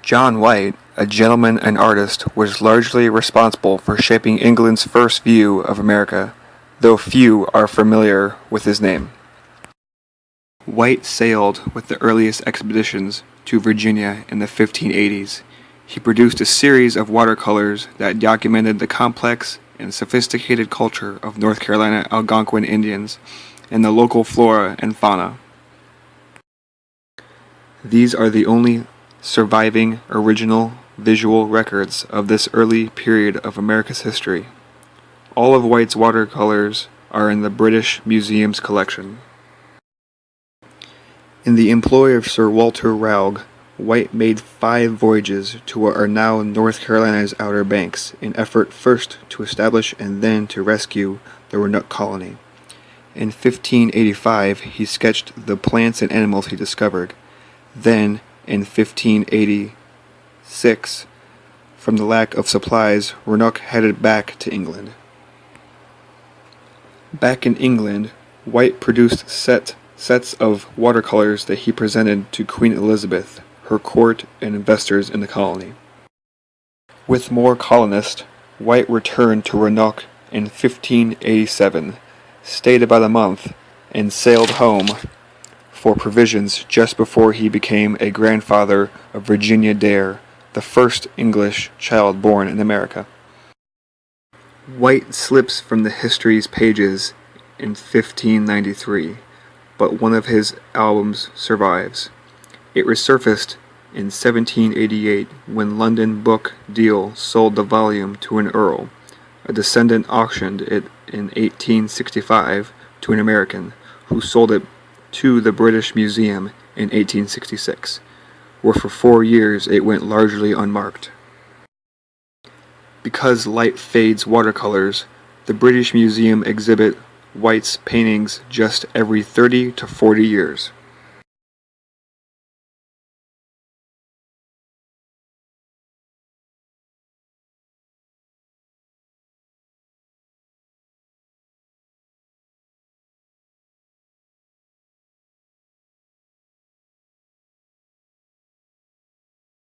John White, a gentleman and artist, was largely responsible for shaping England's first view of America, though few are familiar with his name. White sailed with the earliest expeditions to Virginia in the 1580s. He produced a series of watercolors that documented the complex and sophisticated culture of North Carolina Algonquin Indians and the local flora and fauna. These are the only surviving original visual records of this early period of America's history. All of White's watercolors are in the British Museum's collection. In the employ of Sir Walter Ralegh, White made 5 voyages to what are now North Carolina's Outer Banks, in effort first to establish and then to rescue the Roanoke colony. In 1585, he sketched the plants and animals he discovered. Then, in 1586, from the lack of supplies, Roanoke headed back to England. Back in England, White produced sets of watercolors that he presented to Queen Elizabeth, her court, and investors in the colony. With more colonists, White returned to Roanoke in 1587, stayed about a month, and sailed home for provisions just before he became a grandfather of Virginia Dare, the first English child born in America. White slips from the history's pages in 1593, but one of his albums survives. It resurfaced in 1788 when London Book Deal sold the volume to an earl. A descendant auctioned it in 1865 to an American, who sold it to the British Museum in 1866, where for 4 years it went largely unmarked. Because light fades watercolors, the British Museum exhibit White's paintings just every 30 to 40 years.